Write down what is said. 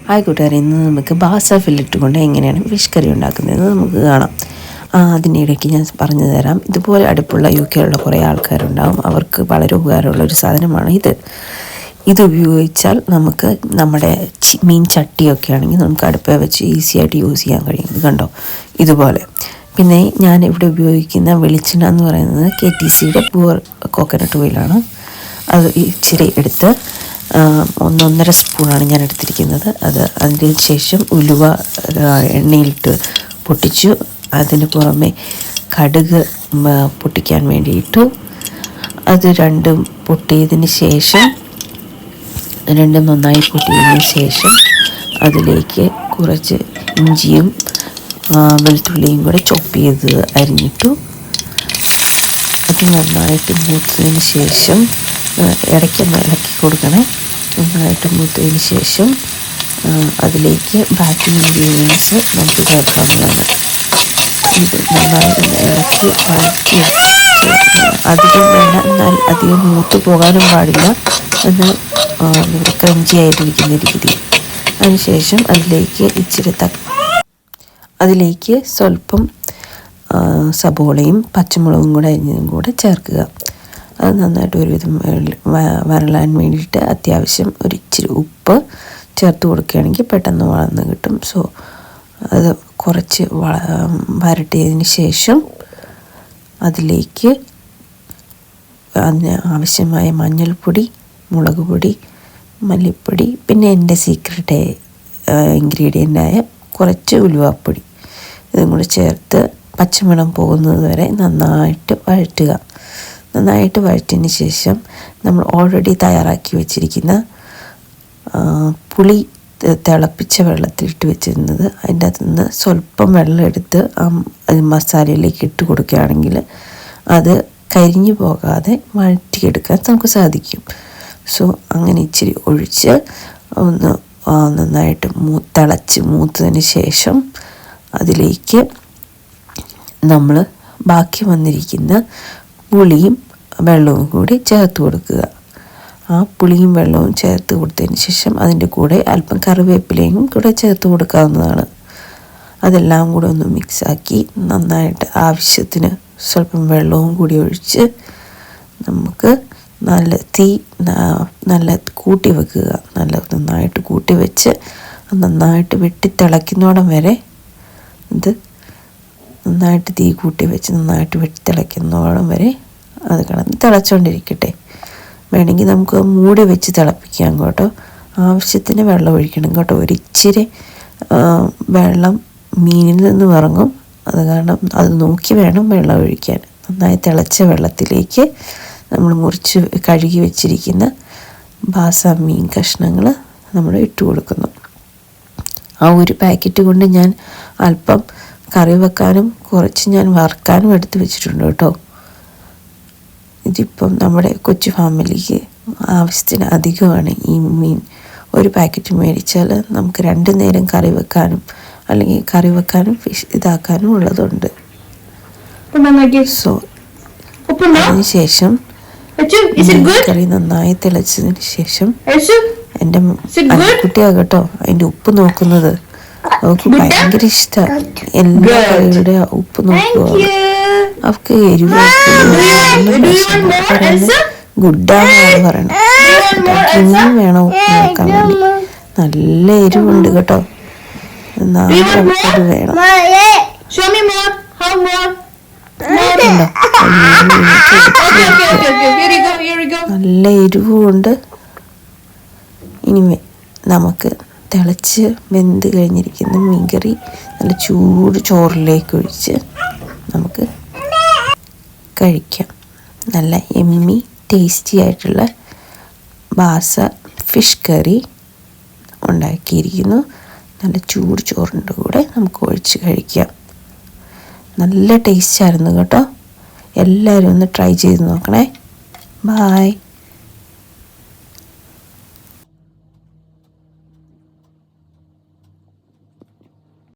Hi കൂട്ടുകാരെ, ഇന്ന് നമുക്ക് ബാസ ഫില്ലറ്റ് കൊണ്ട് എങ്ങനെയാണ് ഫിഷ് കറി ഉണ്ടാക്കുന്നതെന്ന് നമുക്ക് കാണാം. അതിനിടയ്ക്ക് ഞാൻ പറഞ്ഞു തരാം. ഇതുപോലെ അടുപ്പുള്ള UK-യിലുള്ള കുറേ ആൾക്കാരുണ്ടാകും. അവർക്ക് വളരെ ഉപകാരമുള്ള ഒരു സാധനമാണ് ഇത് ഉപയോഗിച്ചാൽ നമുക്ക് നമ്മുടെ മീൻ ചട്ടിയൊക്കെ ആണെങ്കിൽ നമുക്ക് അടുപ്പേ വെച്ച് ഈസിയായിട്ട് യൂസ് ചെയ്യാൻ കഴിയും. ഇത് കണ്ടോ, ഇതുപോലെ. പിന്നെ ഞാൻ ഇവിടെ ഉപയോഗിക്കുന്ന വെളിച്ചെണ്ണ എന്ന് പറയുന്നത് KTCയുടെ പ്യുവർ കോക്കനട്ട് ഓയിലാണ്. അത് ഇച്ചിരി എടുത്ത് 1.5 സ്പൂണാണ് ഞാൻ എടുത്തിരിക്കുന്നത്. അതിന് ശേഷം ഉലുവ എണ്ണയിലിട്ട് പൊട്ടിച്ചു. അതിന് പുറമെ കടുക് പൊട്ടിക്കാൻ വേണ്ടിയിട്ടു. അത് രണ്ടും പൊട്ടിയതിന് ശേഷം നന്നായി പൊട്ടിയതിന് ശേഷം അതിലേക്ക് കുറച്ച് ഇഞ്ചിയും വെളുത്തുള്ളിയും കൂടെ ചോപ്പ് ചെയ്ത് അരിഞ്ഞിട്ടു. അത് നന്നായിട്ട് മൂത്തതിന് ശേഷം ഇടയ്ക്കൊന്ന് ഇളക്കി കൊടുക്കണേ. നന്നായിട്ട് മൂത്തതിന് ശേഷം അതിലേക്ക് ബാക്കി ഇൻഗ്രീഡിയൻസ് നമുക്ക് ചേർക്കാവുന്നതാണ്. ഇത് നന്നായിട്ട് ഇളക്കി വഴറ്റി അധികം വേണം, എന്നാൽ അധികം മൂത്ത് പോകാനും പാടില്ല, എന്നാൽ ക്രഞ്ചി ആയിട്ടിരിക്കുന്ന രീതി. അതിനുശേഷം അതിലേക്ക് സ്വല്പം സബോളയും പച്ചമുളകും കൂടെ അരിഞ്ഞതും കൂടെ ചേർക്കുക. അത് നന്നായിട്ട് ഒരുവിധം വരളാൻ വേണ്ടിയിട്ട് അത്യാവശ്യം ഒരിച്ചിരി ഉപ്പ് ചേർത്ത് കൊടുക്കുകയാണെങ്കിൽ പെട്ടെന്ന് വളർന്ന് കിട്ടും. സോ അത് കുറച്ച് വരട്ടിയതിന് ശേഷം അതിലേക്ക് അതിന് ആവശ്യമായ മഞ്ഞൾപ്പൊടി, മുളക് പൊടി, മല്ലിപ്പൊടി, പിന്നെ എൻ്റെ സീക്രട്ട് ഇൻഗ്രീഡിയൻ്റായ കുറച്ച് ഉലുവാപ്പൊടി ഇതും കൂടി ചേർത്ത് പച്ചമണം പോകുന്നത് വരെ നന്നായിട്ട് വഴറ്റുക. നന്നായിട്ട് വഴറ്റിയതിന് ശേഷം നമ്മൾ ഓൾറെഡി തയ്യാറാക്കി വെച്ചിരിക്കുന്ന പുളി തിളപ്പിച്ച വെള്ളത്തിലിട്ട് വെച്ചിരുന്നത് അതിൻ്റെ അകത്ത് നിന്ന് സ്വല്പം വെള്ളം എടുത്ത് മസാലയിലേക്ക് ഇട്ട് കൊടുക്കുകയാണെങ്കിൽ അത് കരിഞ്ഞു പോകാതെ വഴറ്റിയെടുക്കാൻ നമുക്ക് സാധിക്കും. സോ അങ്ങനെ ഇച്ചിരി ഒഴിച്ച് ഒന്ന് നന്നായിട്ട് തിളച്ച് മൂത്തതിന് ശേഷം അതിലേക്ക് നമ്മൾ ബാക്കി വന്നിരിക്കുന്ന പുളിയും വെള്ളവും കൂടി ചേർത്ത് കൊടുക്കുക. ആ പുളിയും വെള്ളവും ചേർത്ത് കൊടുത്തതിന് ശേഷം അതിൻ്റെ കൂടെ അല്പം കറിവേപ്പിലയും കൂടെ ചേർത്ത് കൊടുക്കാവുന്നതാണ്. അതെല്ലാം കൂടെ ഒന്ന് മിക്സാക്കി നന്നായിട്ട് ആവശ്യത്തിന് സ്വല്പം വെള്ളവും കൂടി ഒഴിച്ച് നമുക്ക് നല്ല കൂട്ടി വെക്കുക. നന്നായിട്ട് കൂട്ടി വെച്ച് നന്നായിട്ട് വെട്ടി തിളയ്ക്കുന്നോടം വരെ ഇത് നന്നായിട്ട് തീ കൂട്ടി വെച്ച് നന്നായിട്ട് വെട്ടി തിളയ്ക്കുന്നോളം വരെ അത് കിടന്ന് തിളച്ചുകൊണ്ടിരിക്കട്ടെ. വേണമെങ്കിൽ നമുക്ക് മൂടി വെച്ച് തിളപ്പിക്കാം കേട്ടോ. ആവശ്യത്തിന് വെള്ളം ഒഴിക്കണം കേട്ടോ. ഒരിച്ചിരി വെള്ളം മീനിൽ നിന്ന് ഇറങ്ങും. അത് കാരണം അത് നോക്കി വേണം വെള്ളം ഒഴിക്കാൻ. നന്നായി തിളച്ച വെള്ളത്തിലേക്ക് നമ്മൾ മുറിച്ച് കഴുകി വെച്ചിരിക്കുന്ന ബാസ മീൻ കഷ്ണങ്ങൾ നമ്മൾ ഇട്ട് കൊടുക്കുന്നു. ആ ഒരു പാക്കറ്റ് കൊണ്ട് ഞാൻ അല്പം കറി വെക്കാനും കുറച്ച് ഞാൻ വറുക്കാനും എടുത്ത് വെച്ചിട്ടുണ്ട് കേട്ടോ. ഇതിപ്പം നമ്മുടെ കൊച്ചു ഫാമിലിക്ക് ആവശ്യത്തിന് അധികമാണ് ഈ മീൻ. ഒരു പാക്കറ്റ് മേടിച്ചാൽ നമുക്ക് 2 നേരം കറി വെക്കാനും അല്ലെങ്കിൽ കറി വെക്കാനും ഫിഷ് ഇതാക്കാനും ഉള്ളതുണ്ട്. സോ അതിന് ശേഷം കറി നന്നായി തിളച്ചതിന് ശേഷം എൻ്റെ കുട്ടിയാകട്ടോ അതിൻ്റെ ഉപ്പ് നോക്കുന്നത് അവൾക്ക് ഭയങ്കര ഇഷ്ടമാണ്. എല്ലാ കറികളുടെ ഉപ്പ് നോക്കുക. അവർക്ക് എരിവ് ഗുഡാണെന്നാണ് പറയണത്. ഇനിയും വേണം ഉപ്പ് നോക്കാൻ വേണ്ടി. നല്ല എരിവുണ്ട് കേട്ടോ. അത് വേണം. നല്ല എരിവുമുണ്ട്. ഇനി നമുക്ക് തിളച്ച് വെന്ത് കഴിഞ്ഞിരിക്കുന്ന മീൻകറി നല്ല ചൂട് ചോറിലേക്ക് ഒഴിച്ച് നമുക്ക് കഴിക്കാം. നല്ല എമ്മി ടേസ്റ്റി ആയിട്ടുള്ള ബാസ ഫിഷ് കറി ഉണ്ടാക്കിയിരിക്കുന്നു. നല്ല ചൂട് ചോറിൻ്റെ കൂടെ നമുക്ക് ഒഴിച്ച് കഴിക്കാം. നല്ല ടേസ്റ്റായിരുന്നു കേട്ടോ. എല്ലാവരും ഒന്ന് ട്രൈ ചെയ്ത് നോക്കണേ. ബായ്.